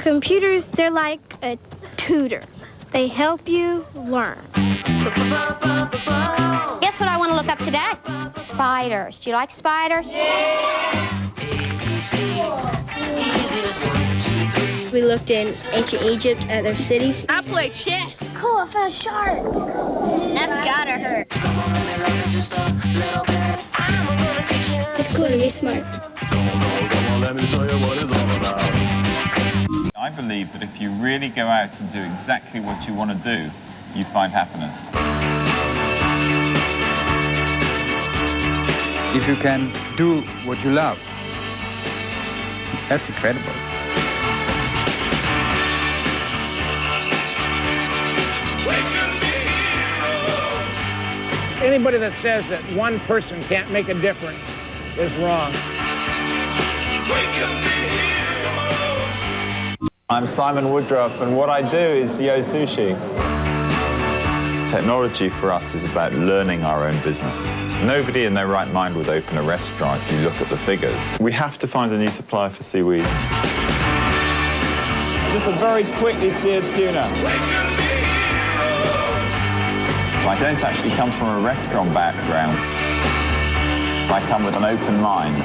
Computers, they're like a tutor. They help you learn. Guess what I want to look up today? Spiders. Do you like spiders? We looked in ancient Egypt at their cities. I play chess. Cool, I found a shark. That's gotta hurt. It's cool to be smart. I believe that if you really go out and do exactly what you want to do, you find happiness. If you can do what you love, that's incredible. Anybody that says that one person can't make a difference is wrong. I'm Simon Woodruff, and what I do is Yo Sushi. Technology for us is about learning our own business. Nobody in their right mind would open a restaurant if you look at the figures. We have to find a new supplier for seaweed. Just a very quickly seared tuna. I don't actually come from a restaurant background. I come with an open mind.